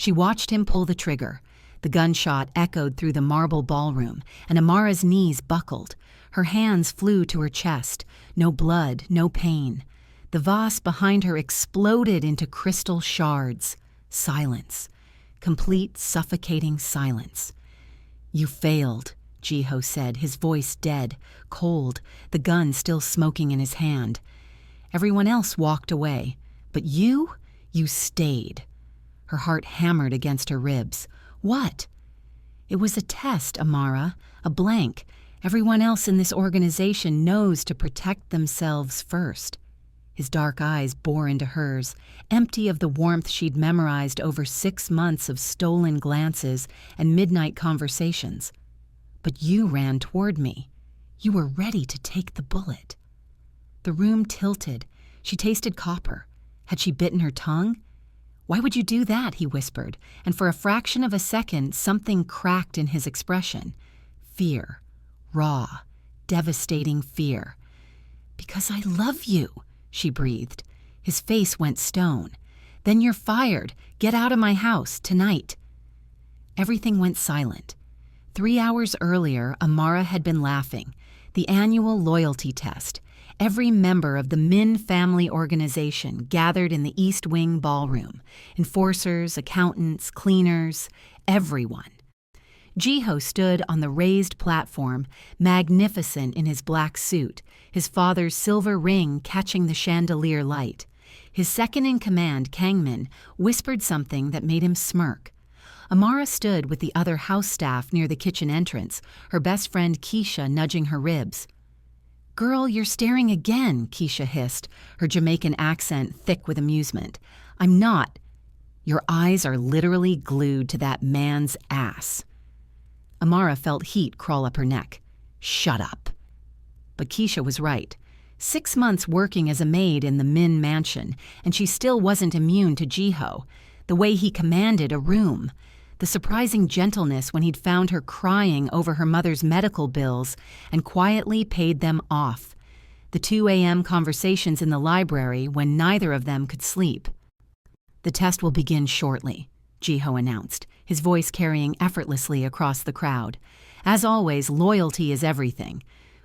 She watched him pull the trigger. The gunshot echoed through the marble ballroom, and Amara's knees buckled. Her hands flew to her chest. No blood, no pain. The vase behind her exploded into crystal shards. Silence. Complete, suffocating silence. "You failed," Jiho said, his voice dead, cold, the gun still smoking in his hand. Everyone else walked away. But you stayed. Her heart hammered against her ribs. What? It was a test, Amara, a blank. Everyone else in this organization knows to protect themselves first. His dark eyes bore into hers, empty of the warmth she'd memorized over 6 months of stolen glances and midnight conversations. But you ran toward me. You were ready to take the bullet. The room tilted. She tasted copper. Had she bitten her tongue? "Why would you do that?" he whispered, and for a fraction of a second something cracked in his expression. Fear. Raw, devastating fear. "Because I love you," she breathed. His face went stone. "Then you're fired. Get out of my house, tonight." Everything went silent. 3 hours earlier, Amara had been laughing. The annual loyalty test. Every member of the Min family organization gathered in the East Wing ballroom. Enforcers, accountants, cleaners, everyone. Jiho stood on the raised platform, magnificent in his black suit, his father's silver ring catching the chandelier light. His second-in-command, Kangmin, whispered something that made him smirk. Amara stood with the other house staff near the kitchen entrance, her best friend Keisha nudging her ribs. "Girl, you're staring again," Keisha hissed, her Jamaican accent thick with amusement. "I'm not." "Your eyes are literally glued to that man's ass." Amara felt heat crawl up her neck. "Shut up." But Keisha was right. 6 months working as a maid in the Min mansion, and she still wasn't immune to Jiho. The way he commanded a room. The surprising gentleness when he'd found her crying over her mother's medical bills and quietly paid them off. The 2 a.m. conversations in the library when neither of them could sleep. "The test will begin shortly," Jiho announced, his voice carrying effortlessly across the crowd. "As always, loyalty is everything.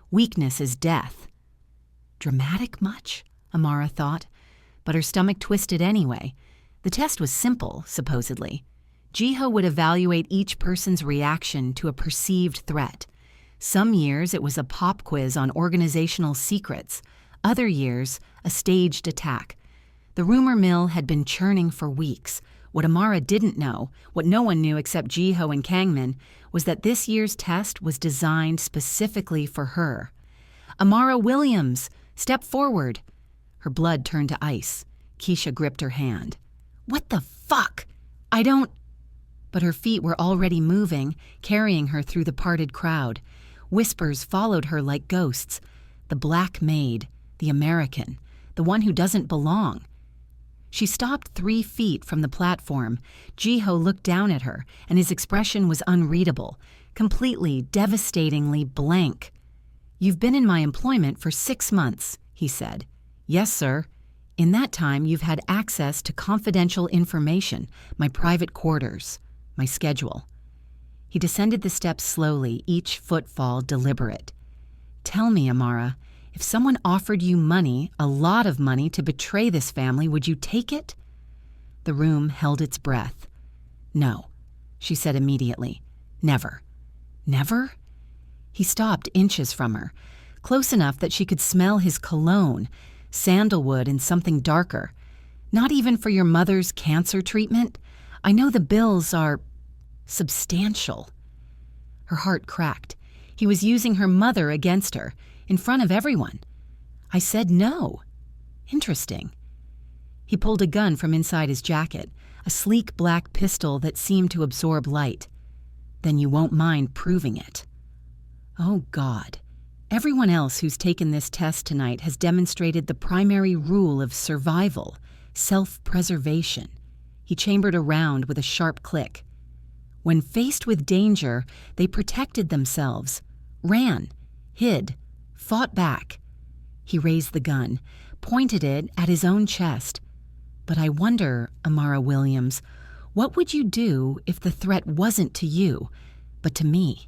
Weakness is death." Dramatic much? Amara thought, but her stomach twisted anyway. The test was simple, supposedly. Jiho would evaluate each person's reaction to a perceived threat. Some years it was a pop quiz on organizational secrets. Other years, a staged attack. The rumor mill had been churning for weeks. What Amara didn't know, what no one knew except Jiho and Kangmin, was that this year's test was designed specifically for her. "Amara Williams, step forward." Her blood turned to ice. Keisha gripped her hand. "What the fuck? I don't—" But her feet were already moving, carrying her through the parted crowd. Whispers followed her like ghosts. The black maid, the American, the one who doesn't belong. She stopped 3 feet from the platform. Jiho looked down at her, and his expression was unreadable, completely, devastatingly blank. "You've been in my employment for 6 months, he said. "Yes, sir. In that time, you've had access to confidential information, my private quarters, my schedule." He descended the steps slowly, each footfall deliberate. "Tell me, Amara, if someone offered you money, a lot of money, to betray this family, would you take it?" The room held its breath. "No," she said immediately. "Never." "Never?" He stopped inches from her, close enough that she could smell his cologne, sandalwood and something darker. "Not even for your mother's cancer treatment? I know the bills are substantial." Her heart cracked. He was using her mother against her, in front of everyone. "I said no." Interesting. He pulled a gun from inside his jacket, a sleek black pistol that seemed to absorb light. "Then you won't mind proving it." Oh, God. Everyone else who's taken this test tonight has demonstrated the primary rule of survival, self-preservation. He chambered a round with a sharp click. When faced with danger, they protected themselves, ran, hid, fought back. He raised the gun, pointed it at his own chest. "But I wonder, Amara Williams, What would you do if the threat wasn't to you, but to me?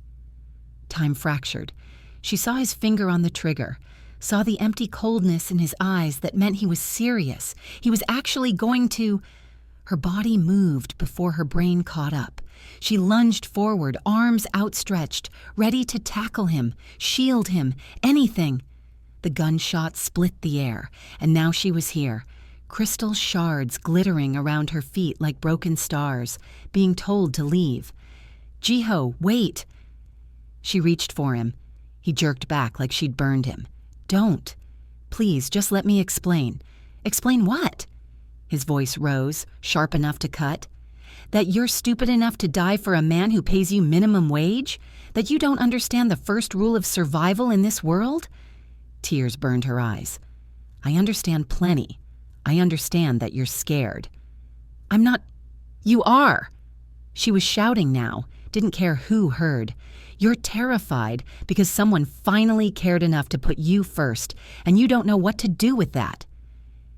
Time fractured. She saw his finger on the trigger, saw the empty coldness in his eyes that meant he was serious. He was actually going to... Her body moved before her brain caught up. She lunged forward, arms outstretched, ready to tackle him, shield him, anything. The gunshot split the air, and now she was here, crystal shards glittering around her feet like broken stars, being told to leave. "Jiho, wait!" She reached for him. He jerked back like she'd burned him. "Don't. Please, just let me explain." "Explain what?" His voice rose, sharp enough to cut. "That you're stupid enough to die for a man who pays you minimum wage? That you don't understand the first rule of survival in this world?" Tears burned her eyes. "I understand plenty. I understand that you're scared." "I'm not—" "You are!" She was shouting now, didn't care who heard. "You're terrified because someone finally cared enough to put you first, and you don't know what to do with that."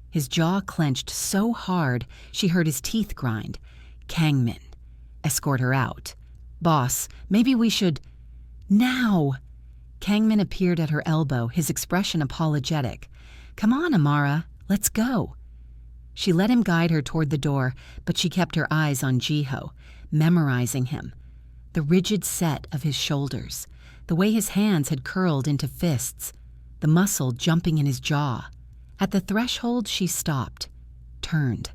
His jaw clenched so hard she heard his teeth grind. "Kangmin. Escort her out." "Boss, maybe we should—" "Now!" Kangmin appeared at her elbow, his expression apologetic. "Come on, Amara. Let's go." She let him guide her toward the door, but she kept her eyes on Jiho, memorizing him. The rigid set of his shoulders, the way his hands had curled into fists, the muscle jumping in his jaw. At the threshold, she stopped, turned.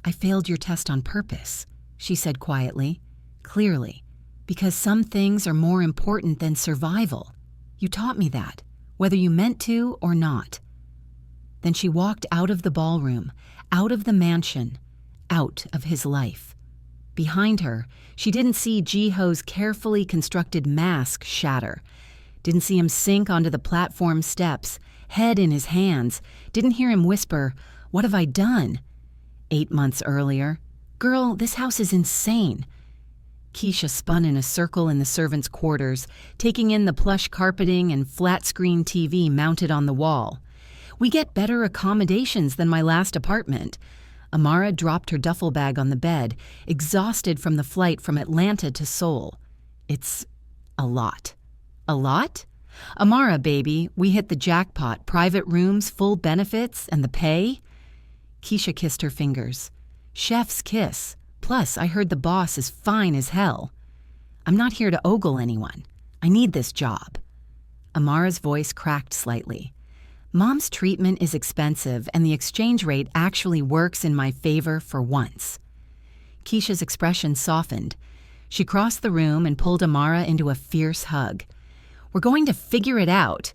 "I failed your test on purpose," she said quietly, clearly, "because some things are more important than survival. You taught me that, whether you meant to or not." Then she walked out of the ballroom, out of the mansion, out of his life. Behind her, she didn't see Jiho's carefully constructed mask shatter, didn't see him sink onto the platform steps, head in his hands, didn't hear him whisper, "What have I done?" 8 months earlier, "Girl, this house is insane." Keisha spun in a circle in the servants' quarters, taking in the plush carpeting and flat-screen TV mounted on the wall. "We get better accommodations than my last apartment." Amara dropped her duffel bag on the bed, exhausted from the flight from Atlanta to Seoul. "It's a lot." "A lot?" "Amara, baby, we hit the jackpot, private rooms, full benefits, and the pay." Keisha kissed her fingers. "Chef's kiss. Plus, I heard the boss is fine as hell." "I'm not here to ogle anyone. I need this job." Amara's voice cracked slightly. "Mom's treatment is expensive, and the exchange rate actually works in my favor for once." Keisha's expression softened. She crossed the room and pulled Amara into a fierce hug. "We're going to figure it out.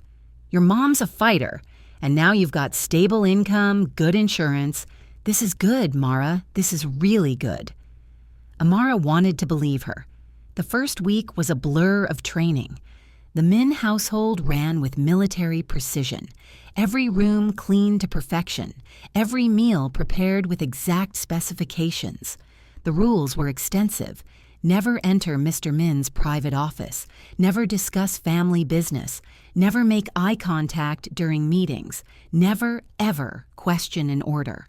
Your mom's a fighter, and now you've got stable income, good insurance. This is good, Mara. This is really good." Amara wanted to believe her. The first week was a blur of training. The Min household ran with military precision. Every room cleaned to perfection. Every meal prepared with exact specifications. The rules were extensive. Never enter Mr. Min's private office. Never discuss family business. Never make eye contact during meetings. Never, ever question an order.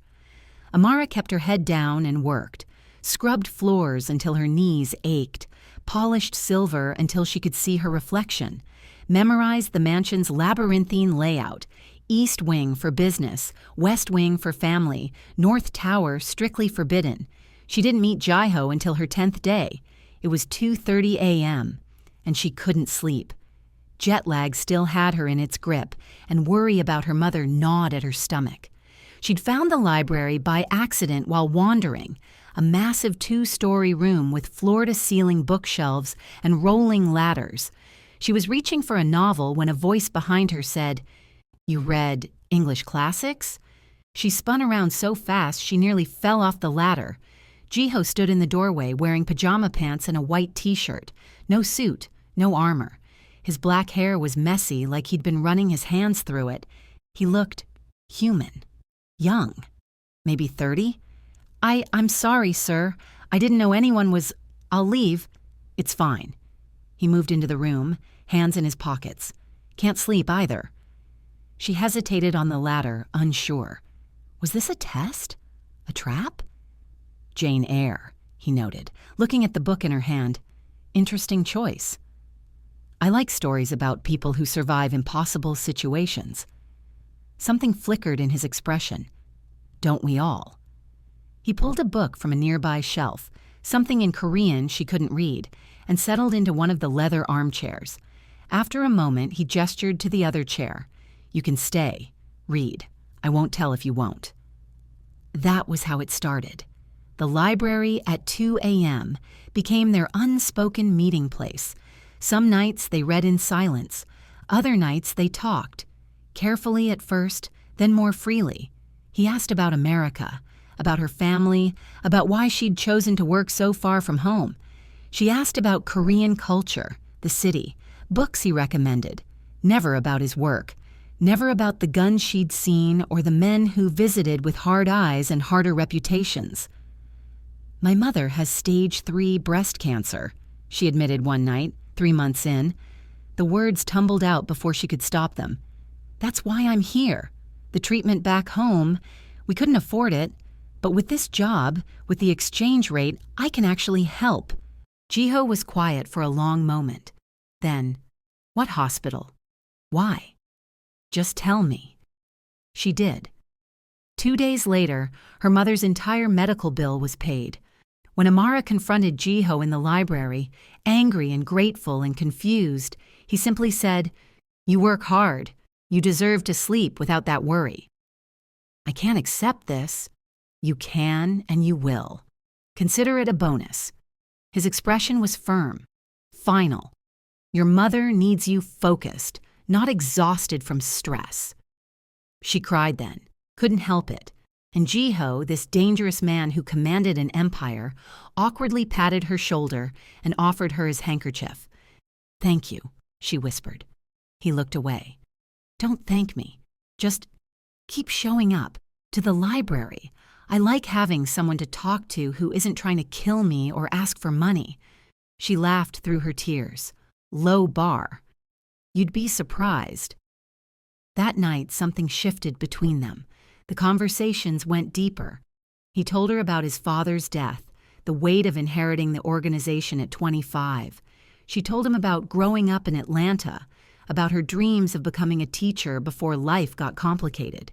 Amara kept her head down and worked. Scrubbed floors until her knees ached. Polished silver until she could see her reflection. Memorized the mansion's labyrinthine layout. East wing for business. West wing for family. North tower strictly forbidden. She didn't meet Jiho until her 10th day. It was 2:30 a.m., and she couldn't sleep. Jet lag still had her in its grip, and worry about her mother gnawed at her stomach. She'd found the library by accident while wandering, a massive 2-story room with floor-to-ceiling bookshelves and rolling ladders. She was reaching for a novel when a voice behind her said, "You read English classics?" She spun around so fast she nearly fell off the ladder. Jiho stood in the doorway wearing pajama pants and a white t-shirt. No suit, no armor. His black hair was messy like he'd been running his hands through it. He looked human. Young. Maybe 30? I'm sorry, sir. I didn't know anyone was... I'll leave." "It's fine." He moved into the room, hands in his pockets. "Can't sleep either." She hesitated on the ladder, unsure. Was this a test? A trap? Jane Eyre, he noted, looking at the book in her hand. Interesting choice. I like stories about people who survive impossible situations. Something flickered in his expression. Don't we all? He pulled a book from a nearby shelf, something in Korean she couldn't read, and settled into one of the leather armchairs. After a moment, he gestured to the other chair. You can stay. Read. I won't tell if you won't. That was how it started. The library at 2 a.m. became their unspoken meeting place. Some nights they read in silence. Other nights they talked. Carefully at first, then more freely. He asked about America, about her family, about why she'd chosen to work so far from home. She asked about Korean culture, the city, books he recommended. Never about his work. Never about the guns she'd seen or the men who visited with hard eyes and harder reputations. My mother has stage 3 breast cancer, she admitted one night, 3 months in. The words tumbled out before she could stop them. That's why I'm here. The treatment back home, we couldn't afford it, but with this job, with the exchange rate, I can actually help. Jiho was quiet for a long moment. Then, what hospital? Why? Just tell me. She did. 2 days later, her mother's entire medical bill was paid. When Amara confronted Jiho in the library, angry and grateful and confused, he simply said, You work hard. You deserve to sleep without that worry. I can't accept this. You can and you will. Consider it a bonus. His expression was firm, final. Your mother needs you focused, not exhausted from stress. She cried then, couldn't help it, and Jiho, this dangerous man who commanded an empire, awkwardly patted her shoulder and offered her his handkerchief. Thank you, she whispered. He looked away. Don't thank me. Just keep showing up. To the library. I like having someone to talk to who isn't trying to kill me or ask for money. She laughed through her tears. Low bar. You'd be surprised. That night, something shifted between them. The conversations went deeper. He told her about his father's death, the weight of inheriting the organization at 25. She told him about growing up in Atlanta, about her dreams of becoming a teacher before life got complicated.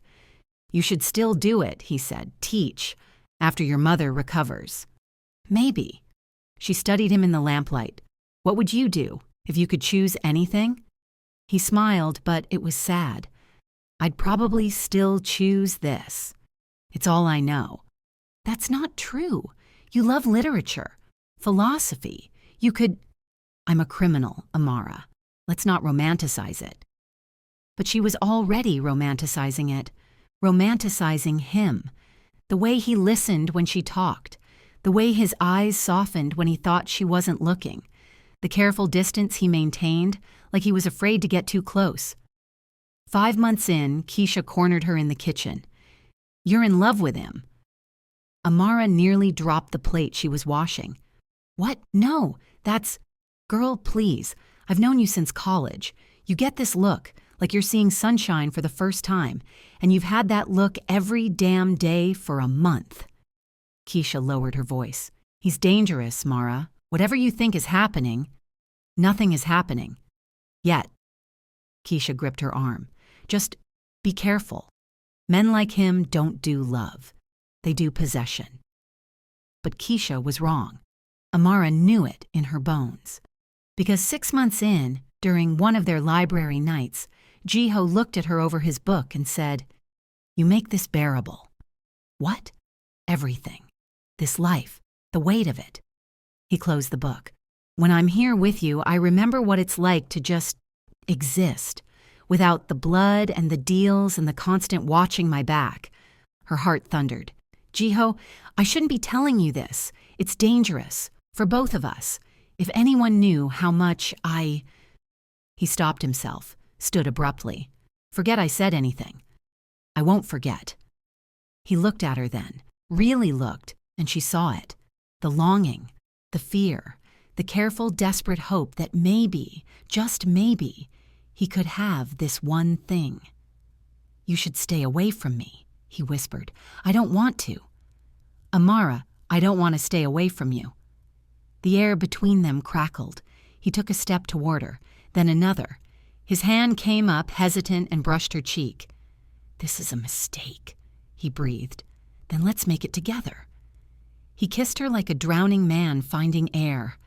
You should still do it, he said, teach, after your mother recovers. Maybe. She studied him in the lamplight. What would you do, if you could choose anything? He smiled, but it was sad. I'd probably still choose this. It's all I know. That's not true. You love literature, philosophy. You could... I'm a criminal, Amara. Let's not romanticize it. But she was already romanticizing it. Romanticizing him, the way he listened when she talked, the way his eyes softened when he thought she wasn't looking, the careful distance he maintained, like he was afraid to get too close. 5 months in, Keisha cornered her in the kitchen. You're in love with him. Amara nearly dropped the plate she was washing. What? No, that's... Girl, please. I've known you since college. You get this look, like you're seeing sunshine for the first time, and you've had that look every damn day for a month. Keisha lowered her voice. He's dangerous, Mara. Whatever you think is happening, nothing is happening. Yet. Keisha gripped her arm. Just be careful. Men like him don't do love. They do possession. But Keisha was wrong. Amara knew it in her bones. Because 6 months in, during one of their library nights, Jiho looked at her over his book and said, You make this bearable. What? Everything. This life. The weight of it. He closed the book. When I'm here with you, I remember what it's like to just exist, without the blood and the deals and the constant watching my back. Her heart thundered. Jiho, I shouldn't be telling you this. It's dangerous. For both of us. If anyone knew how much I... He stopped himself, stood abruptly. Forget I said anything. I won't forget. He looked at her then, really looked, and she saw it. The longing, the fear, the careful, desperate hope that maybe, just maybe, he could have this one thing. You should stay away from me, he whispered. I don't want to. Amara, I don't want to stay away from you." The air between them crackled. He took a step toward her, then another. His hand came up, hesitant, and brushed her cheek. "This is a mistake," he breathed. "Then let's make it together." He kissed her like a drowning man finding air,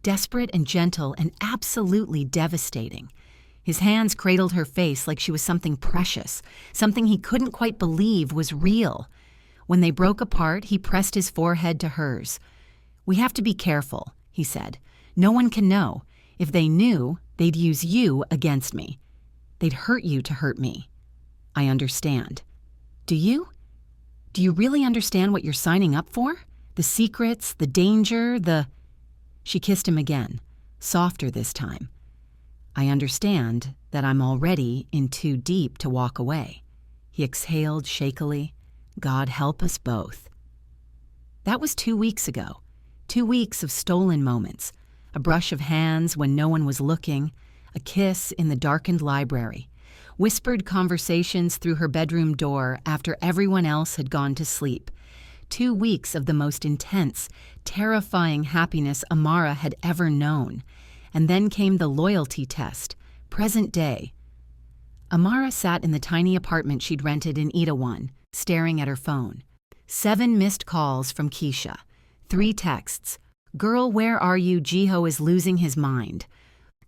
desperate and gentle and absolutely devastating. His hands cradled her face like she was something precious, something he couldn't quite believe was real. When they broke apart, he pressed his forehead to hers. "We have to be careful," he said. "No one can know. If they knew, they'd use you against me. They'd hurt you to hurt me." "I understand." "Do you? Do you really understand what you're signing up for? The secrets, the danger, the—" She kissed him again, softer this time. "I understand that I'm already in too deep to walk away." He exhaled shakily. "God help us both." That was 2 weeks ago. 2 weeks of stolen moments. A brush of hands when no one was looking. A kiss in the darkened library. Whispered conversations through her bedroom door after everyone else had gone to sleep. 2 weeks of the most intense, terrifying happiness Amara had ever known. And then came the loyalty test, present day. Amara sat in the tiny apartment she'd rented in Itaewon, staring at her phone. 7 missed calls from Keisha. 3 texts. "Girl, where are you? Jiho is losing his mind."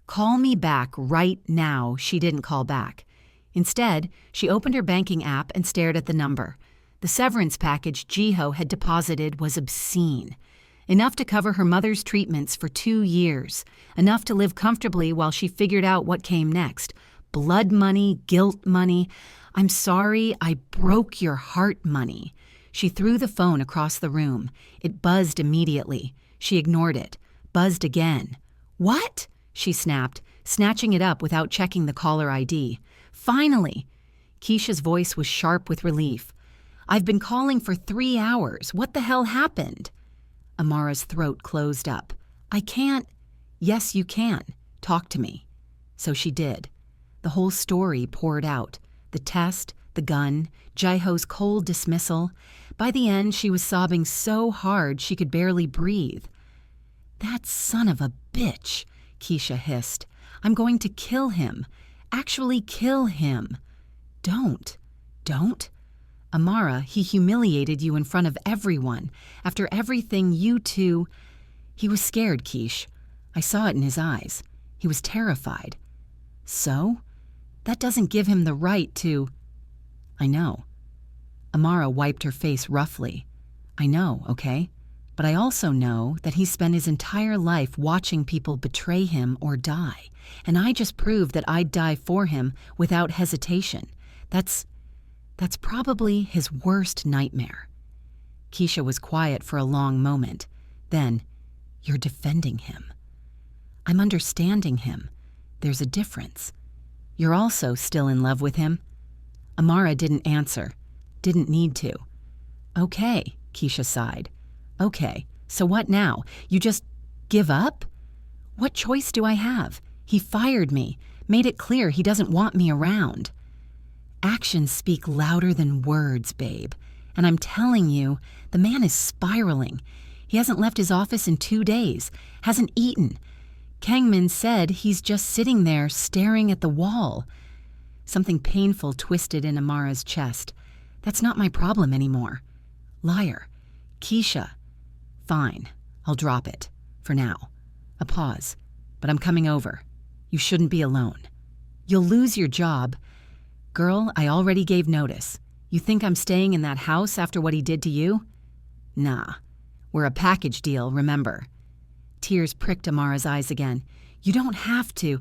"Call me back right now." She didn't call back. Instead, she opened her banking app and stared at the number. The severance package Jiho had deposited was obscene. Enough to cover her mother's treatments for 2 years. Enough to live comfortably while she figured out what came next. Blood money, guilt money. "I'm sorry, I broke your heart" money. She threw the phone across the room. It buzzed immediately. She ignored it. Buzzed again. "What?" she snapped, snatching it up without checking the caller ID. "Finally!" Keisha's voice was sharp with relief. "I've been calling for 3 hours. What the hell happened?" Amara's throat closed up. "I can't—" "Yes, you can. Talk to me." So she did. The whole story poured out. The test, the gun, Jiho's cold dismissal. By the end, she was sobbing so hard she could barely breathe. "That son of a bitch," Keisha hissed. "I'm going to kill him. Actually kill him." "Don't. Don't. Amara, he humiliated you in front of everyone. After everything you two—" He was scared, Keish. I saw it in his eyes. He was terrified. "So? That doesn't give him the right to—" "I know." Amara wiped her face roughly. "I know, okay? But I also know that he spent his entire life watching people betray him or die, and I just proved that I'd die for him without hesitation. That's probably his worst nightmare." Keisha was quiet for a long moment. Then, "You're defending him." "I'm understanding him. There's a difference." "You're also still in love with him?" Amara didn't answer. Didn't need to. "Okay," Keisha sighed. "Okay, so what now? You just give up?" "What choice do I have? He fired me, made it clear he doesn't want me around." "Actions speak louder than words, babe. And I'm telling you, the man is spiraling. He hasn't left his office in 2 days, hasn't eaten. Kangmin said he's just sitting there staring at the wall." Something painful twisted in Amara's chest. "That's not my problem anymore." "Liar. Keisha." "Fine. I'll drop it. For now." A pause. "But I'm coming over. You shouldn't be alone." "You'll lose your job." "Girl, I already gave notice. You think I'm staying in that house after what he did to you?" "Nah. We're a package deal, remember." Tears pricked Amara's eyes again. "You don't have to."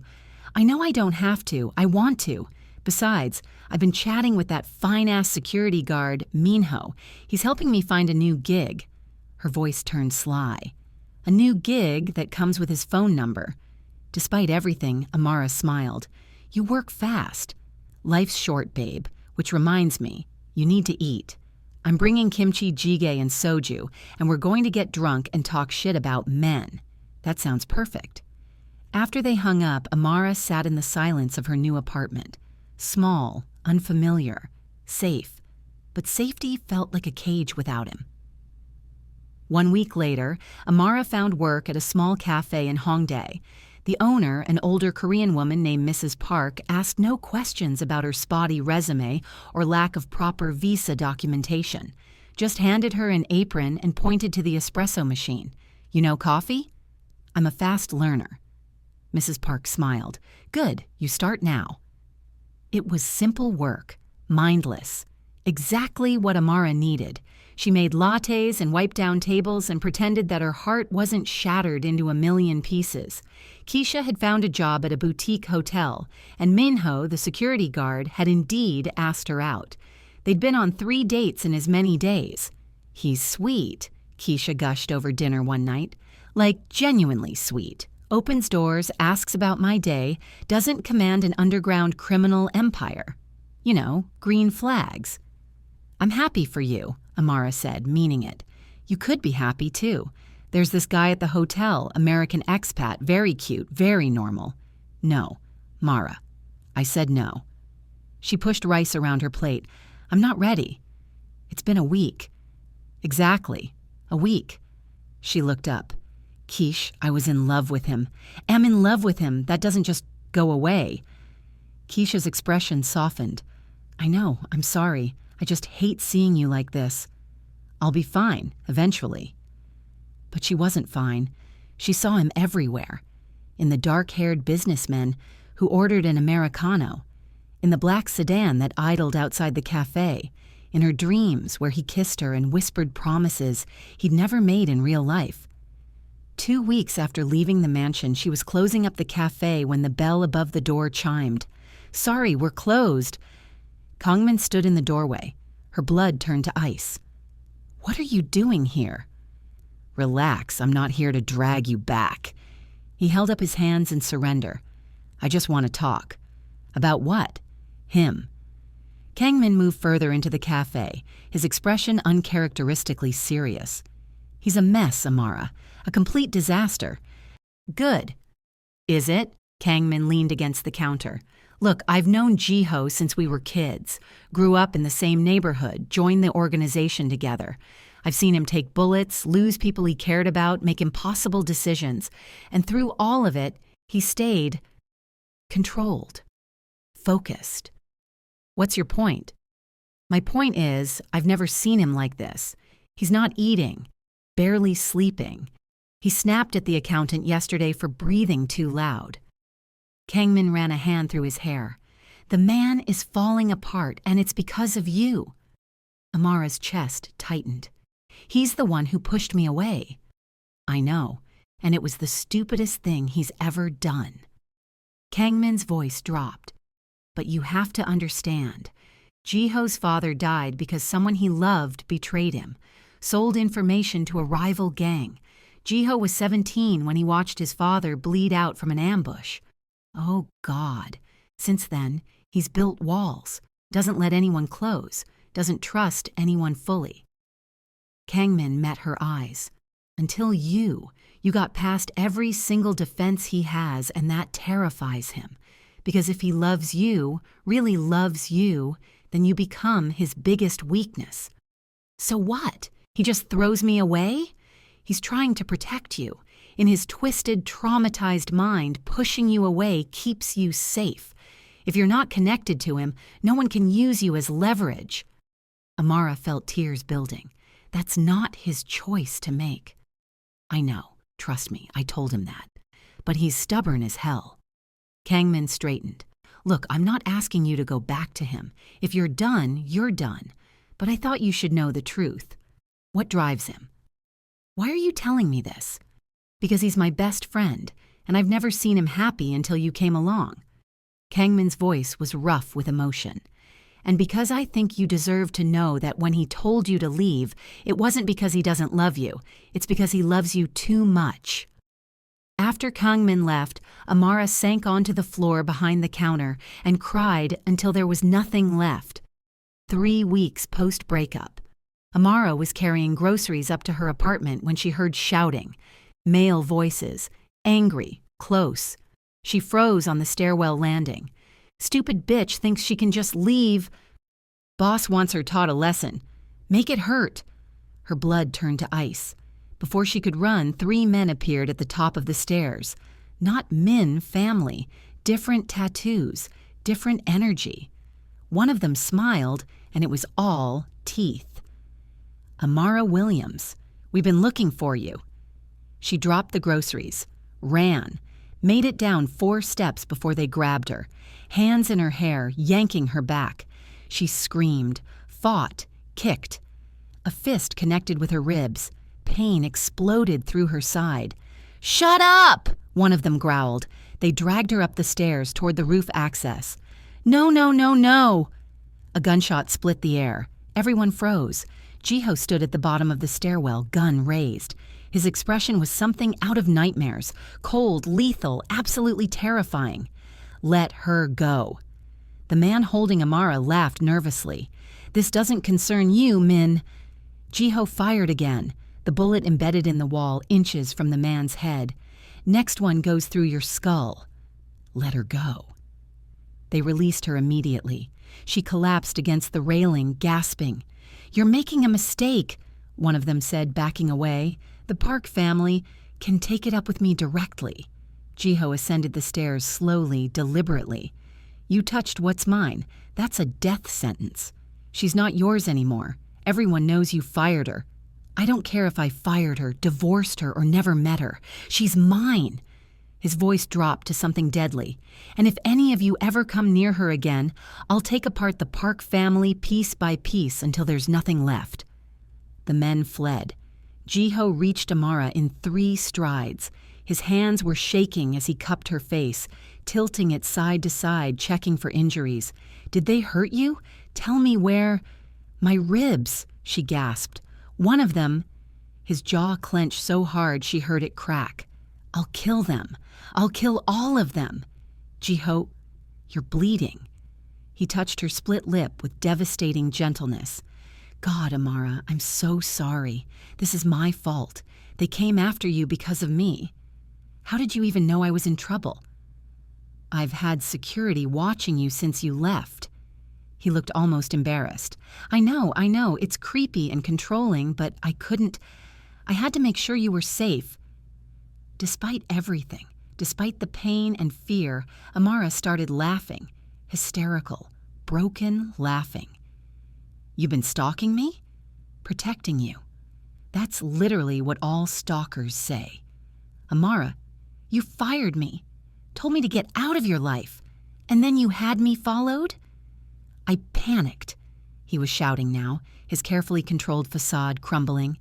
"I know I don't have to. I want to. Besides, I've been chatting with that fine-ass security guard, Minho. He's helping me find a new gig." Her voice turned sly. "A new gig that comes with his phone number." Despite everything, Amara smiled. "You work fast." "Life's short, babe. Which reminds me, you need to eat. I'm bringing kimchi jjigae and soju, and we're going to get drunk and talk shit about men." "That sounds perfect." After they hung up, Amara sat in the silence of her new apartment. Small, unfamiliar, safe. But safety felt like a cage without him. 1 week later, Amara found work at a small cafe in Hongdae. The owner, an older Korean woman named Mrs. Park, asked no questions about her spotty resume or lack of proper visa documentation. Just handed her an apron and pointed to the espresso machine. "You know coffee?" "I'm a fast learner." Mrs. Park smiled. "Good, you start now." It was simple work, mindless, exactly what Amara needed. She made lattes and wiped down tables and pretended that her heart wasn't shattered into a million pieces. Keisha had found a job at a boutique hotel, and Minho, the security guard, had indeed asked her out. They'd been on 3 dates in as many days. "He's sweet," Keisha gushed over dinner one night. "Like, genuinely sweet. Opens doors, asks about my day, doesn't command an underground criminal empire. You know, green flags." "I'm happy for you," Amara said, meaning it. "You could be happy, too. There's this guy at the hotel, American expat, very cute, very normal." "No, Mara." I said no. She pushed rice around her plate. "I'm not ready." "It's been a week." "Exactly. A week." She looked up. "Keish, I was in love with him. Am in love with him. That doesn't just go away." Keisha's expression softened. "I know. I'm sorry. I just hate seeing you like this." "I'll be fine, eventually." But she wasn't fine. She saw him everywhere. In the dark-haired businessman who ordered an Americano. In the black sedan that idled outside the cafe. In her dreams where he kissed her and whispered promises he'd never made in real life. 2 weeks after leaving the mansion, she was closing up the cafe when the bell above the door chimed. "Sorry, we're closed." Kangmin stood in the doorway. Her blood turned to ice. "What are you doing here?" "Relax, I'm not here to drag you back." He held up his hands in surrender. "I just want to talk." "About what?" "Him." Kangmin moved further into the cafe, his expression uncharacteristically serious. "He's a mess, Amara. A complete disaster." "Good." "Is it?" Kangmin leaned against the counter. "Look, I've known Jiho since we were kids. Grew up in the same neighborhood, joined the organization together. I've seen him take bullets, lose people he cared about, make impossible decisions. And through all of it, he stayed controlled, focused." "What's your point?" "My point is, I've never seen him like this. He's not eating, barely sleeping. He snapped at the accountant yesterday for breathing too loud." Kangmin ran a hand through his hair. "The man is falling apart, and it's because of you." Amara's chest tightened. "He's the one who pushed me away." "I know, and it was the stupidest thing he's ever done." Kangmin's voice dropped. "But you have to understand. Jiho's father died because someone he loved betrayed him, sold information to a rival gang. Jiho was 17 when he watched his father bleed out from an ambush. Oh, God. Since then, he's built walls, doesn't let anyone close, doesn't trust anyone fully." Kangmin met her eyes. "Until you got past every single defense he has, and that terrifies him. Because if he loves you, really loves you, then you become his biggest weakness." "So what? He just throws me away?" "He's trying to protect you. In his twisted, traumatized mind, pushing you away keeps you safe. If you're not connected to him, no one can use you as leverage." Amara felt tears building. That's not his choice to make. "I know. Trust me, I told him that. But he's stubborn as hell." Kangmin straightened. "Look, I'm not asking you to go back to him. If you're done, you're done. But I thought you should know the truth. What drives him?" "Why are you telling me this?" "Because he's my best friend, and I've never seen him happy until you came along." Kangmin's voice was rough with emotion. "And because I think you deserve to know that when he told you to leave, it wasn't because he doesn't love you. It's because he loves you too much." After Kangmin left, Amara sank onto the floor behind the counter and cried until there was nothing left. 3 weeks post-breakup. Amara was carrying groceries up to her apartment when she heard shouting. Male voices, angry, close. She froze on the stairwell landing. "Stupid bitch thinks she can just leave." "Boss wants her taught a lesson. Make it hurt." Her blood turned to ice. Before she could run, 3 men appeared at the top of the stairs. Not Min family, different tattoos, different energy. One of them smiled, and it was all teeth. "Amara Williams, we've been looking for you." She dropped the groceries, ran, made it down 4 steps before they grabbed her, hands in her hair, yanking her back. She screamed, fought, kicked. A fist connected with her ribs. Pain exploded through her side. "Shut up!" one of them growled. They dragged her up the stairs toward the roof access. "No, no, no, no!" A gunshot split the air. Everyone froze. Jiho stood at the bottom of the stairwell, gun raised. His expression was something out of nightmares, cold, lethal, absolutely terrifying. "Let her go." The man holding Amara laughed nervously. "This doesn't concern you, Min." Jiho fired again. The bullet embedded in the wall, inches from the man's head. "Next one goes through your skull." "Let her go." They released her immediately. She collapsed against the railing, gasping. "You're making a mistake," one of them said, backing away. "The Park family can take it up with me directly." Jiho ascended the stairs slowly, deliberately. "You touched what's mine. That's a death sentence. She's not yours anymore. Everyone knows you fired her. I don't care if I fired her, divorced her, or never met her. She's mine." His voice dropped to something deadly. "And if any of you ever come near her again, I'll take apart the Park family piece by piece until there's nothing left." The men fled. Jiho reached Amara in 3 strides. His hands were shaking as he cupped her face, tilting it side to side, checking for injuries. "Did they hurt you? Tell me where—" "My ribs," she gasped. "One of them—" His jaw clenched so hard she heard it crack. "I'll kill them. I'll kill all of them." "Jiho, you're bleeding." He touched her split lip with devastating gentleness. "God, Amara, I'm so sorry. This is my fault. They came after you because of me. How did you even know I was in trouble?" "I've had security watching you since you left." He looked almost embarrassed. I know, it's creepy and controlling, but I couldn't. I had to make sure you were safe." Despite everything, despite the pain and fear, Amara started laughing, hysterical, broken laughing. "You've been stalking me?" "Protecting you. That's literally what all stalkers say." "Amara, you fired me, told me to get out of your life, and then you had me followed?" "I panicked," he was shouting now, his carefully controlled facade crumbling.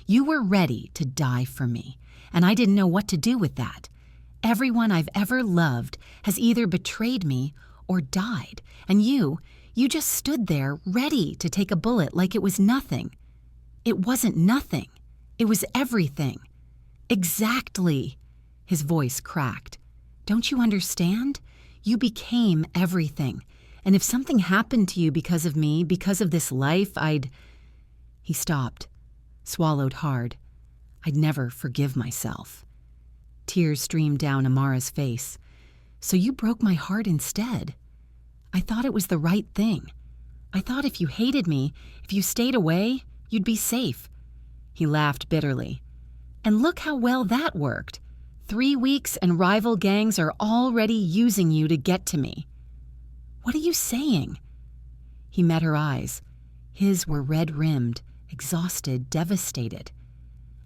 "You were ready to die for me, and I didn't know what to do with that. Everyone I've ever loved has either betrayed me or died, and you just stood there ready to take a bullet like it was nothing. It wasn't nothing. It was everything." "Exactly." His voice cracked. "Don't you understand? You became everything. And if something happened to you because of me, because of this life, I'd—" He stopped, swallowed hard. "I'd never forgive myself." Tears streamed down Amara's face. "So you broke my heart instead. I thought it was the right thing. I thought if you hated me, if you stayed away, you'd be safe." He laughed bitterly. "And look how well that worked. 3 weeks and rival gangs are already using you to get to me." "What are you saying?" He met her eyes. His were red-rimmed, exhausted, devastated.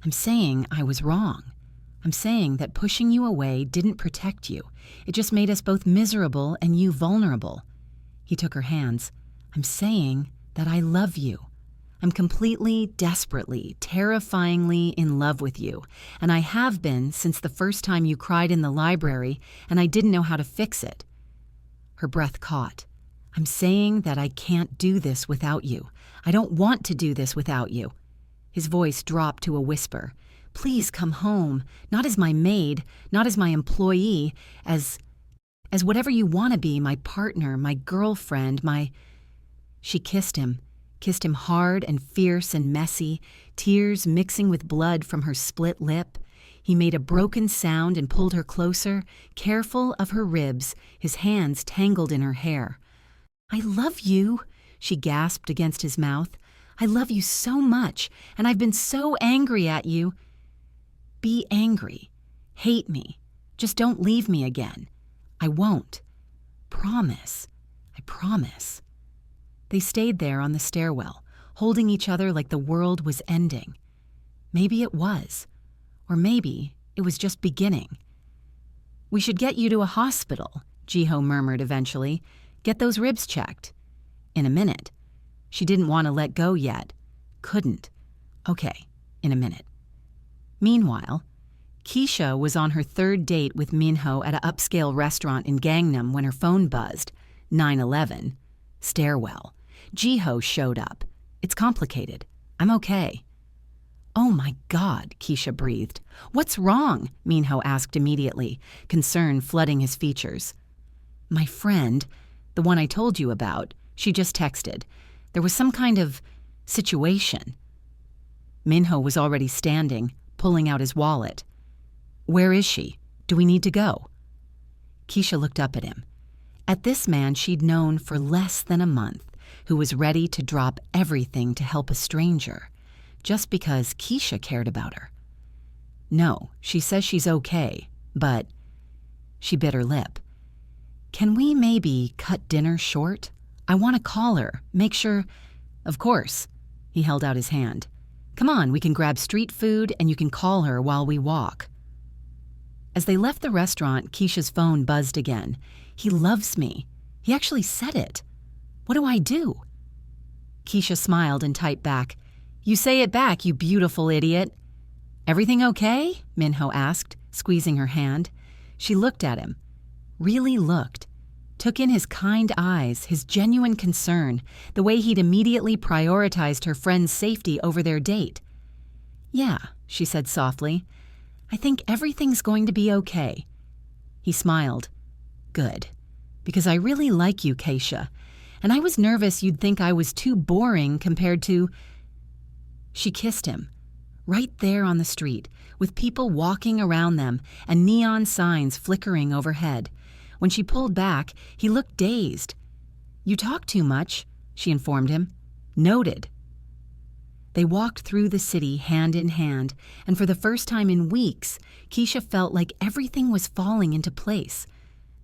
"I'm saying I was wrong. I'm saying that pushing you away didn't protect you. It just made us both miserable and you vulnerable." He took her hands. "I'm saying that I love you. I'm completely, desperately, terrifyingly in love with you, and I have been since the first time you cried in the library and I didn't know how to fix it." Her breath caught. "I'm saying that I can't do this without you. I don't want to do this without you." His voice dropped to a whisper. "Please come home, not as my maid, not as my employee, as whatever you want to be, my partner, my girlfriend, my—" She kissed him hard and fierce and messy, tears mixing with blood from her split lip. He made a broken sound and pulled her closer, careful of her ribs, his hands tangled in her hair. "I love you," she gasped against his mouth. "I love you so much, and I've been so angry at you." Be angry. Hate me. Just don't leave me again. I won't. Promise. I promise. They stayed there on the stairwell, holding each other like the world was ending. Maybe it was. Or maybe it was just beginning. We should get you to a hospital, Jiho murmured eventually. Get those ribs checked. In a minute. She didn't want to let go yet. Couldn't. Okay, in a minute. Meanwhile, Keisha was on her third date with Minho at an upscale restaurant in Gangnam when her phone buzzed. 911. Stairwell. Jiho showed up. It's complicated. I'm okay. Oh my God, Keisha breathed. What's wrong? Minho asked immediately, concern flooding his features. My friend, the one I told you about, she just texted. There was some kind of situation. Minho was already standing, pulling out his wallet. Where is she? Do we need to go? Keisha looked up at him. At this man she'd known for less than a month, who was ready to drop everything to help a stranger, just because Keisha cared about her. No, she says she's okay, but... She bit her lip. Can we maybe cut dinner short? I want to call her, make sure... Of course. He held out his hand. Come on, we can grab street food and you can call her while we walk. As they left the restaurant, Keisha's phone buzzed again. He loves me. He actually said it. What do I do? Keisha smiled and typed back, You say it back, you beautiful idiot. Everything okay? Minho asked, squeezing her hand. She looked at him. Really looked. Took in his kind eyes, his genuine concern, the way he'd immediately prioritized her friend's safety over their date. Yeah, she said softly. I think everything's going to be okay. He smiled. Good. Because I really like you, Keisha, and I was nervous you'd think I was too boring compared to... She kissed him. Right there on the street, with people walking around them and neon signs flickering overhead. When she pulled back, he looked dazed. You talk too much, she informed him. Noted. They walked through the city hand in hand, and for the first time in weeks, Keisha felt like everything was falling into place.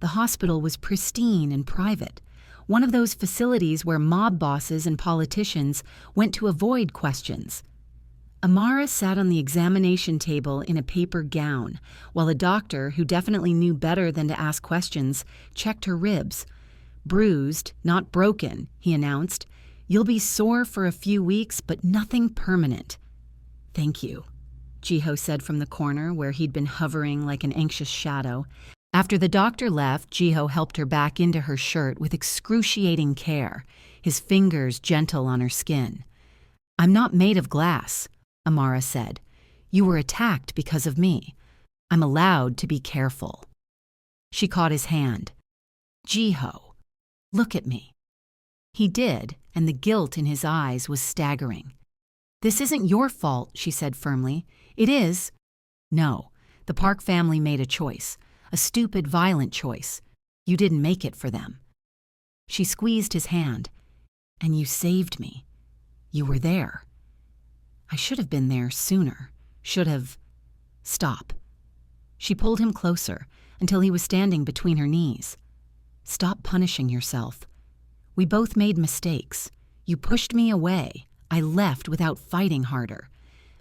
The hospital was pristine and private, one of those facilities where mob bosses and politicians went to avoid questions. Amara sat on the examination table in a paper gown, while a doctor, who definitely knew better than to ask questions, checked her ribs. Bruised, not broken, he announced. You'll be sore for a few weeks, but nothing permanent. Thank you, Jiho said from the corner where he'd been hovering like an anxious shadow. After the doctor left, Jiho helped her back into her shirt with excruciating care, his fingers gentle on her skin. I'm not made of glass, Amara said. You were attacked because of me. I'm allowed to be careful. She caught his hand. Jiho, look at me. He did, and the guilt in his eyes was staggering. This isn't your fault, she said firmly. It is. No, the Park family made a choice, a stupid, violent choice. You didn't make it for them. She squeezed his hand. And you saved me. You were there. I should have been there sooner. Should have... Stop. She pulled him closer until he was standing between her knees. Stop punishing yourself. We both made mistakes. You pushed me away. I left without fighting harder.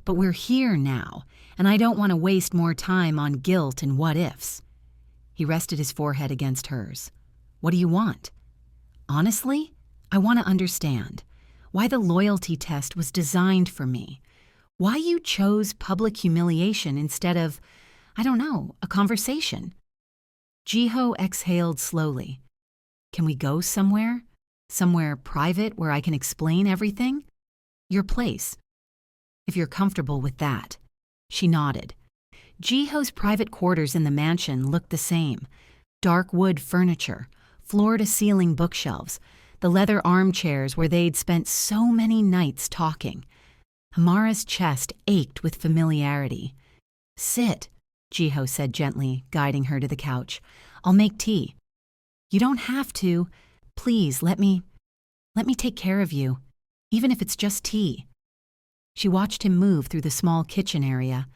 But we're here now, and I don't want to waste more time on guilt and what-ifs. He rested his forehead against hers. What do you want? Honestly, I want to understand why the loyalty test was designed for me. Why you chose public humiliation instead of, I don't know, a conversation. Jiho exhaled slowly. Can we go somewhere? Somewhere private where I can explain everything? Your place. If you're comfortable with that. She nodded. Jiho's private quarters in the mansion looked the same. Dark wood furniture, floor-to-ceiling bookshelves, the leather armchairs where they'd spent so many nights talking. Amara's chest ached with familiarity. Sit, Jiho said gently, guiding her to the couch. I'll make tea. You don't have to. Please, let me take care of you, even if it's just tea. She watched him move through the small kitchen area.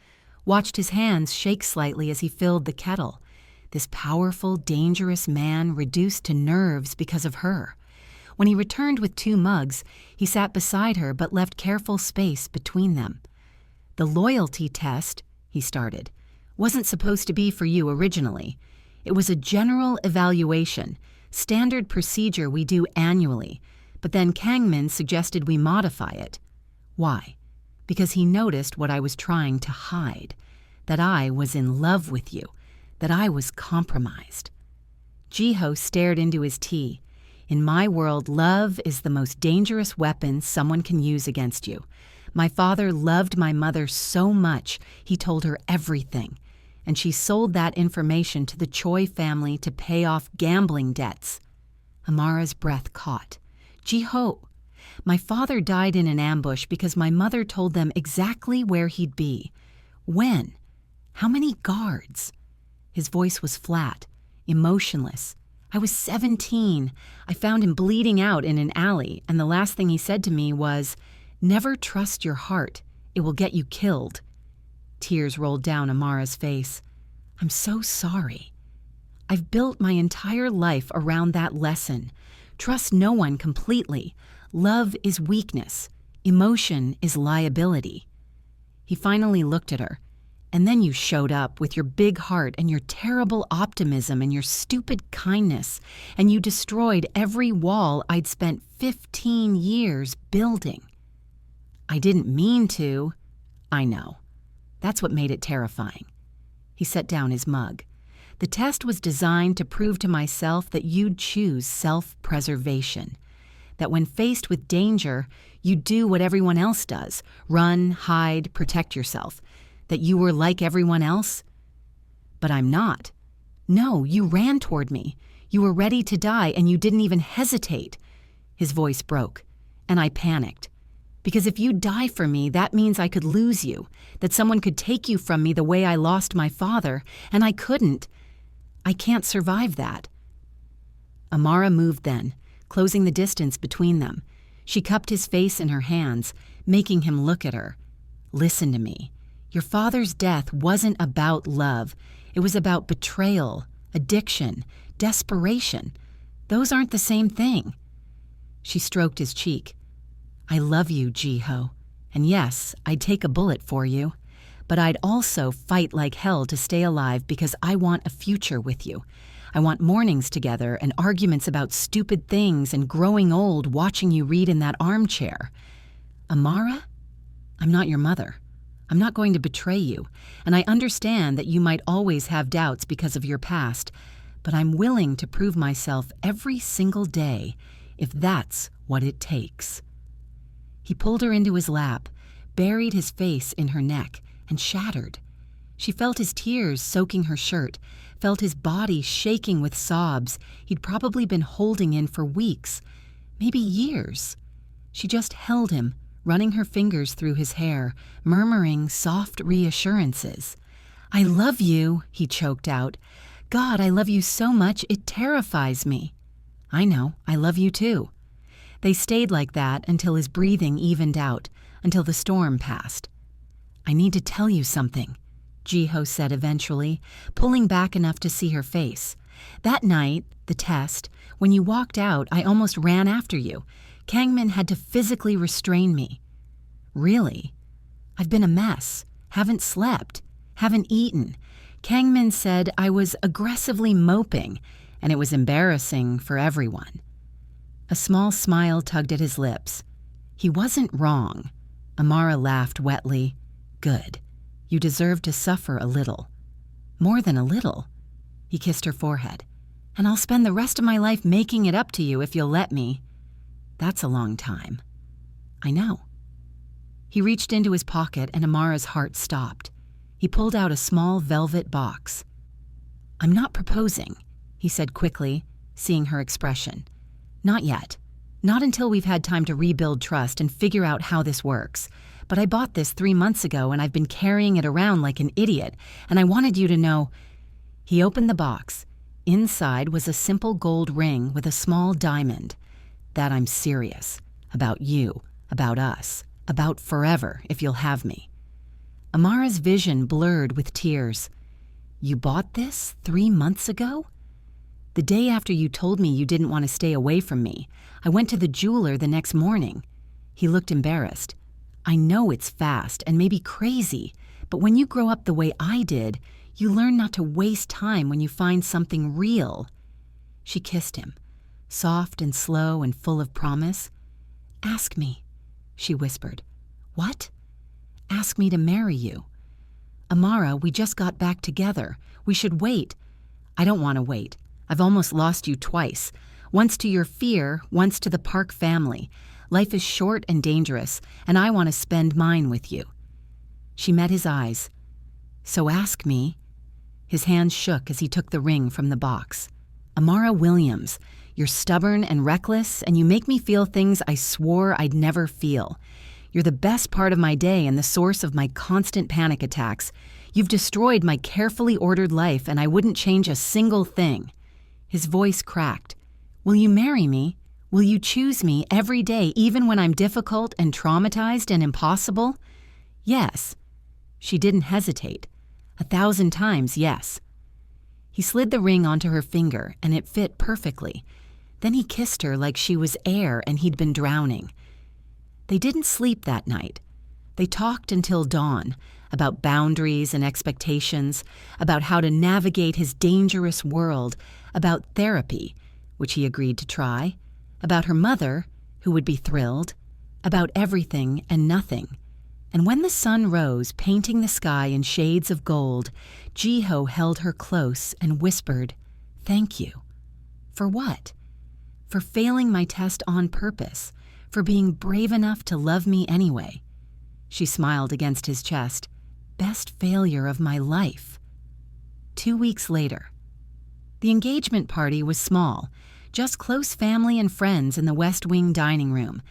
watched his hands shake slightly as he filled the kettle. This powerful, dangerous man reduced to nerves because of her. When he returned with 2 mugs, he sat beside her but left careful space between them. "The loyalty test," he started, "wasn't supposed to be for you originally. It was a general evaluation, standard procedure we do annually, but then Kangmin suggested we modify it. Why? Because he noticed what I was trying to hide, that I was in love with you, that I was compromised." Jiho stared into his tea. "In my world, love is the most dangerous weapon someone can use against you. My father loved my mother so much, he told her everything, and she sold that information to the Choi family to pay off gambling debts." Amara's breath caught. "Jiho, my father died in an ambush because my mother told them exactly where he'd be. When? How many guards?" His voice was flat, emotionless. "I was 17. I found him bleeding out in an alley, and the last thing he said to me was, 'Never trust your heart. It will get you killed.'" Tears rolled down Amara's face. "I'm so sorry. I've built my entire life around that lesson. Trust no one completely. Love is weakness. Emotion is liability." He finally looked at her. "And then you showed up with your big heart and your terrible optimism and your stupid kindness, and you destroyed every wall I'd spent 15 years building." "I didn't mean to." "I know. That's what made it terrifying." He set down his mug. "The test was designed to prove to myself that you'd choose self-preservation, that when faced with danger, you'd do what everyone else does, run, hide, protect yourself, that you were like everyone else. But I'm not. No, you ran toward me. You were ready to die, and you didn't even hesitate." His voice broke, and I panicked. "Because if you die for me, that means I could lose you, that someone could take you from me the way I lost my father, and I couldn't. I can't survive that." Amara moved then, closing the distance between them. She cupped his face in her hands, making him look at her. "Listen to me. Your father's death wasn't about love. It was about betrayal, addiction, desperation. Those aren't the same thing." She stroked his cheek. "I love you, Jiho. And yes, I'd take a bullet for you. But I'd also fight like hell to stay alive because I want a future with you. I want mornings together and arguments about stupid things and growing old watching you read in that armchair. Amara, I'm not your mother. I'm not going to betray you, and I understand that you might always have doubts because of your past, but I'm willing to prove myself every single day if that's what it takes." He pulled her into his lap, buried his face in her neck, and shattered. She felt his tears soaking her shirt, felt his body shaking with sobs he'd probably been holding in for weeks, maybe years. She just held him, running her fingers through his hair, murmuring soft reassurances. "I love you," he choked out. "God, I love you so much it terrifies me." "I know, I love you too." They stayed like that until his breathing evened out, until the storm passed. "I need to tell you something," Jiho said eventually, pulling back enough to see her face. "That night, the test, when you walked out, I almost ran after you. Kangmin had to physically restrain me." "Really?" "I've been a mess, haven't slept, haven't eaten. Kangmin said I was aggressively moping, and it was embarrassing for everyone." A small smile tugged at his lips. "He wasn't wrong." Amara laughed wetly. "Good. You deserve to suffer a little." "More than a little." He kissed her forehead. "And I'll spend the rest of my life making it up to you if you'll let me." "That's a long time." "I know." He reached into his pocket and Amara's heart stopped. He pulled out a small velvet box. "I'm not proposing," he said quickly, seeing her expression. "Not yet. Not until we've had time to rebuild trust and figure out how this works. But I bought this 3 months ago and I've been carrying it around like an idiot, and I wanted you to know." He opened the box. Inside was a simple gold ring with a small diamond. "That I'm serious. About you. About us. About forever, if you'll have me." Amara's vision blurred with tears. "You bought this 3 months ago?" "The day after you told me you didn't want to stay away from me. I went to the jeweler the next morning." He looked embarrassed. "I know it's fast and maybe crazy, but when you grow up the way I did, you learn not to waste time when you find something real." She kissed him, soft and slow and full of promise. "Ask me," she whispered. "What?" "Ask me to marry you." "Amara, we just got back together. We should wait." "I don't want to wait. I've almost lost you twice. Once to your fear, once to the Park family. Life is short and dangerous, and I want to spend mine with you." She met his eyes. "So ask me." His hands shook as he took the ring from the box. "Amara Williams, you're stubborn and reckless, and you make me feel things I swore I'd never feel. You're the best part of my day and the source of my constant panic attacks. You've destroyed my carefully ordered life, and I wouldn't change a single thing." His voice cracked. "Will you marry me? Will you choose me every day, even when I'm difficult and traumatized and impossible?" "Yes." She didn't hesitate. 1,000 times yes. He slid the ring onto her finger, and it fit perfectly. Then he kissed her like she was air and he'd been drowning. They didn't sleep that night. They talked until dawn, about boundaries and expectations, about how to navigate his dangerous world, about therapy, which he agreed to try, about her mother, who would be thrilled, about everything and nothing. And when the sun rose, painting the sky in shades of gold, Jiho held her close and whispered, "Thank you." For what? For failing my test on purpose, for being brave enough to love me anyway. She smiled against his chest. Best failure of my life. 2 weeks later. The engagement party was small, just close family and friends in the West Wing dining room.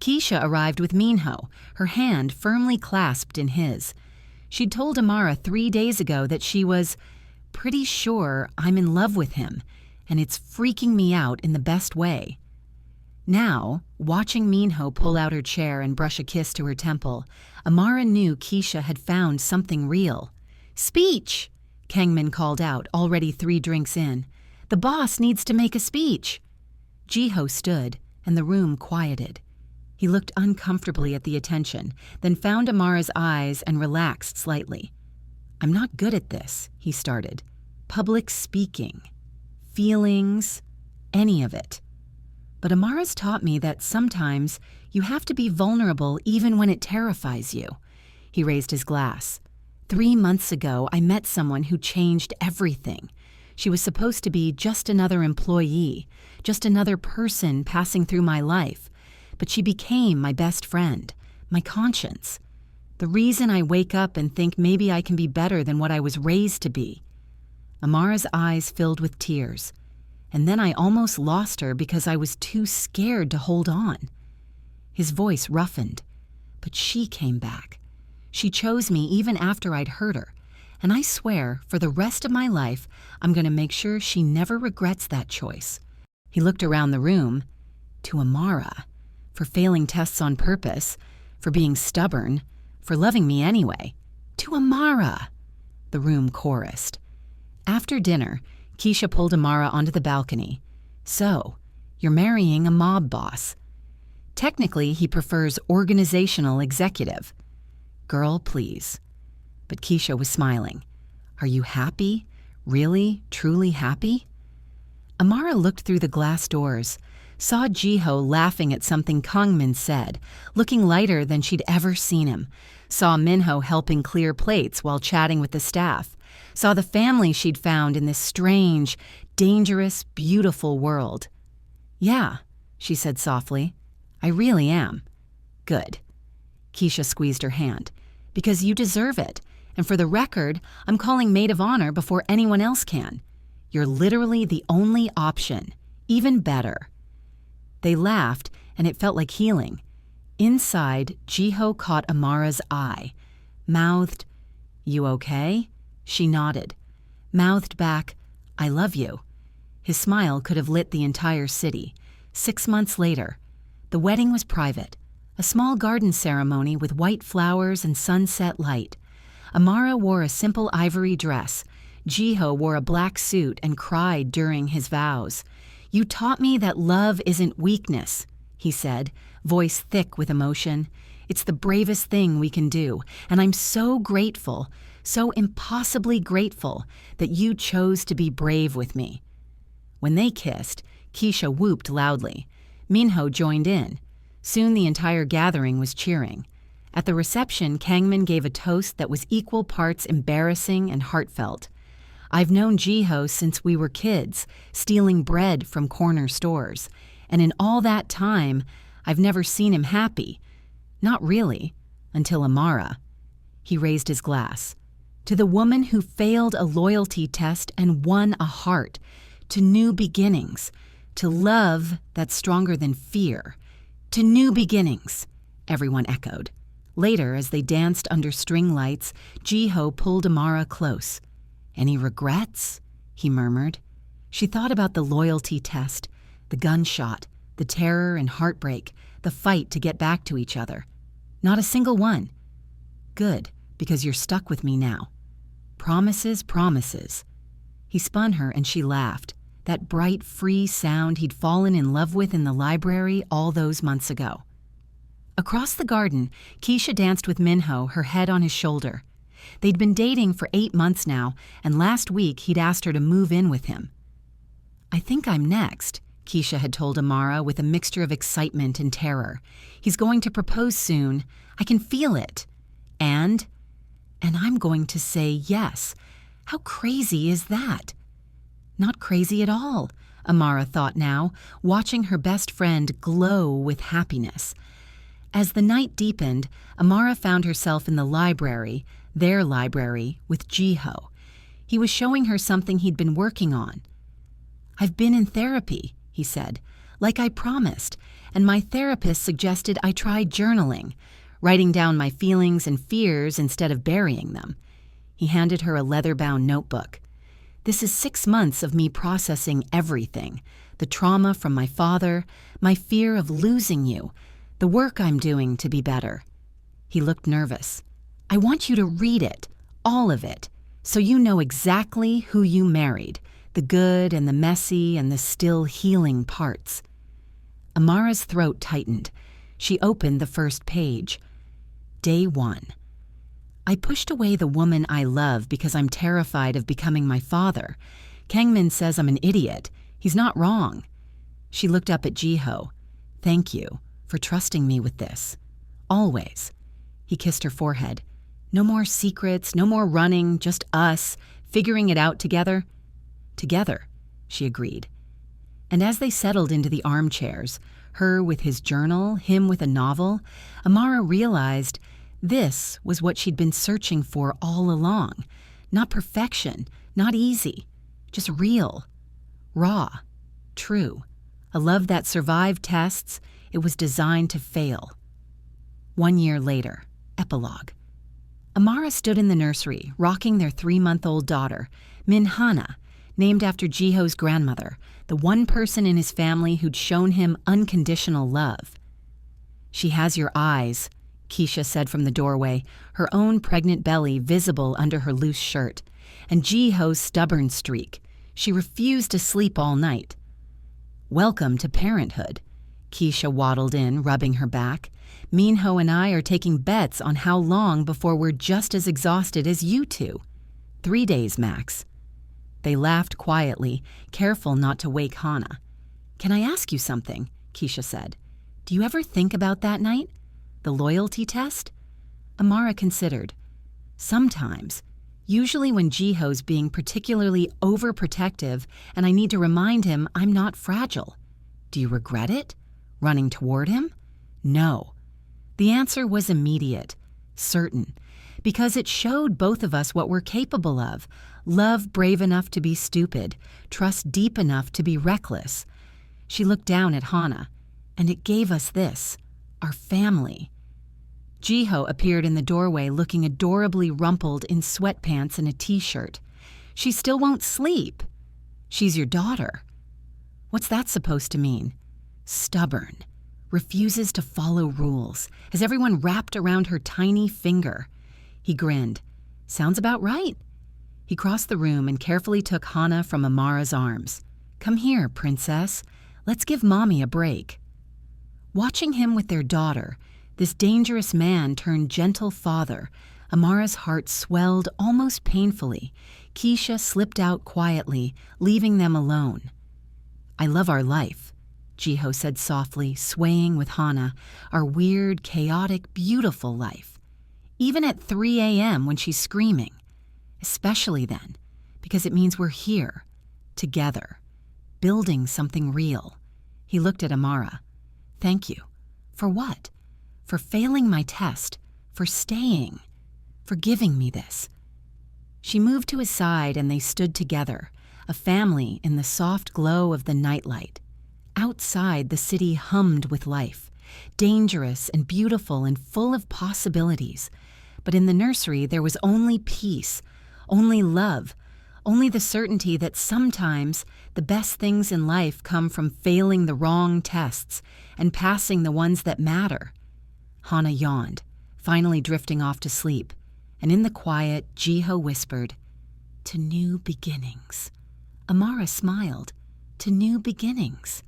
Keisha arrived with Minho, her hand firmly clasped in his. She'd told Amara 3 days ago that she was pretty sure I'm in love with him, and it's freaking me out in the best way. Now, watching Minho pull out her chair and brush a kiss to her temple, Amara knew Keisha had found something real. "Speech!" Kangmin called out, already 3 drinks in. "The boss needs to make a speech." Jiho stood, and the room quieted. He looked uncomfortably at the attention, then found Amara's eyes and relaxed slightly. "I'm not good at this," he started. "Public speaking, feelings, any of it. But Amara's taught me that sometimes you have to be vulnerable even when it terrifies you." He raised his glass. 3 months ago, I met someone who changed everything. She was supposed to be just another employee, just another person passing through my life. But she became my best friend, my conscience. The reason I wake up and think maybe I can be better than what I was raised to be. Amara's eyes filled with tears. And then I almost lost her because I was too scared to hold on. His voice roughened. But she came back. She chose me even after I'd hurt her. And I swear, for the rest of my life, I'm going to make sure she never regrets that choice. He looked around the room. To Amara. For failing tests on purpose. For being stubborn. For loving me anyway. To Amara. The room chorused. After dinner, Keisha pulled Amara onto the balcony. "So, you're marrying a mob boss. Technically, he prefers organizational executive." "Girl, please." But Keisha was smiling. "Are you happy? Really, truly happy?" Amara looked through the glass doors, saw Jiho laughing at something Kangmin said, looking lighter than she'd ever seen him, saw Minho helping clear plates while chatting with the staff, saw the family she'd found in this strange, dangerous, beautiful world. "Yeah," she said softly, "I really am." "Good." Keisha squeezed her hand. "Because you deserve it. And for the record, I'm calling Maid of Honor before anyone else can. You're literally the only option. Even better." They laughed, and it felt like healing. Inside, Jiho caught Amara's eye. Mouthed, "You okay?" She nodded. Mouthed back, "I love you." His smile could have lit the entire city. 6 months later. The wedding was private. A small garden ceremony with white flowers and sunset light. Amara wore a simple ivory dress. Jiho wore a black suit and cried during his vows. "You taught me that love isn't weakness," he said, voice thick with emotion. "It's the bravest thing we can do, and I'm so grateful, so impossibly grateful that you chose to be brave with me." When they kissed, Keisha whooped loudly. Minho joined in. Soon the entire gathering was cheering. At the reception, Kangmin gave a toast that was equal parts embarrassing and heartfelt. "I've known Jiho since we were kids, stealing bread from corner stores. And in all that time, I've never seen him happy. Not really, until Amara." He raised his glass. "To the woman who failed a loyalty test and won a heart. To new beginnings. To love that's stronger than fear. To new beginnings," everyone echoed. Later, as they danced under string lights, Jiho pulled Amara close. "Any regrets?" he murmured. She thought about the loyalty test, the gunshot, the terror and heartbreak, the fight to get back to each other. "Not a single one." "Good, because you're stuck with me now." "Promises, promises." He spun her and she laughed, that bright, free sound he'd fallen in love with in the library all those months ago. Across the garden, Keisha danced with Minho, her head on his shoulder. They'd been dating for 8 months now, and last week he'd asked her to move in with him. "I think I'm next," Keisha had told Amara with a mixture of excitement and terror. "He's going to propose soon. I can feel it. And I'm going to say yes. How crazy is that?" Not crazy at all, Amara thought now, watching her best friend glow with happiness. As the night deepened, Amara found herself in the library, their library, with Jiho. He was showing her something he'd been working on. "I've been in therapy," he said, "like I promised, and my therapist suggested I try journaling, writing down my feelings and fears instead of burying them." He handed her a leather-bound notebook. "This is 6 months of me processing everything, the trauma from my father, my fear of losing you, the work I'm doing to be better." He looked nervous. "I want you to read it, all of it, so you know exactly who you married, the good and the messy and the still healing parts." Amara's throat tightened. She opened the first page. Day 1. "I pushed away the woman I love because I'm terrified of becoming my father. Kangmin says I'm an idiot. He's not wrong." She looked up at Jiho. "Thank you for trusting me with this. Always." He kissed her forehead. "No more secrets, no more running, just us, figuring it out together." "Together," she agreed. And as they settled into the armchairs, her with his journal, him with a novel, Amara realized this was what she'd been searching for all along. Not perfection, not easy, just real, raw, true. A love that survived tests. It was designed to fail. 1 year later, epilogue. Amara stood in the nursery, rocking their 3-month-old daughter, Minhana, named after Jiho's grandmother, the one person in his family who'd shown him unconditional love. "She has your eyes," Keisha said from the doorway, her own pregnant belly visible under her loose shirt, and Jiho's stubborn streak. She refused to sleep all night. "Welcome to parenthood." Keisha waddled in, rubbing her back. "Minho and I are taking bets on how long before we're just as exhausted as you two. 3 days max." They laughed quietly, careful not to wake Hana. "Can I ask you something?" Keisha said. "Do you ever think about that night? The loyalty test?" Amara considered. "Sometimes. Usually when Jiho's being particularly overprotective and I need to remind him I'm not fragile." "Do you regret it? Running toward him?" "No." The answer was immediate, certain, because it showed both of us what we're capable of. Love brave enough to be stupid, trust deep enough to be reckless. She looked down at Hana, and it gave us this, our family. Jiho appeared in the doorway looking adorably rumpled in sweatpants and a t-shirt. "She still won't sleep." "She's your daughter." "What's that supposed to mean?" "Stubborn. Refuses to follow rules. Has everyone wrapped around her tiny finger." He grinned. Sounds about right. He crossed the room and carefully took Hana from Amara's arms. Come here, princess. Let's give Mommy a break. Watching him with their daughter, this dangerous man turned gentle father, Amara's heart swelled almost painfully. Keisha slipped out quietly, leaving them alone. I love our life, Jiho said softly, swaying with Hana, our weird, chaotic, beautiful life. Even at 3 a.m. when she's screaming. Especially then, because it means we're here, together, building something real. He looked at Amara. Thank you. For what? For failing my test, for staying, for giving me this. She moved to his side and they stood together, a family in the soft glow of the nightlight. Outside, the city hummed with life, dangerous and beautiful and full of possibilities. But in the nursery, there was only peace, only love, only the certainty that sometimes the best things in life come from failing the wrong tests and passing the ones that matter. Hana yawned, finally drifting off to sleep, and in the quiet, Jiho whispered, "To new beginnings." Amara smiled. To new beginnings.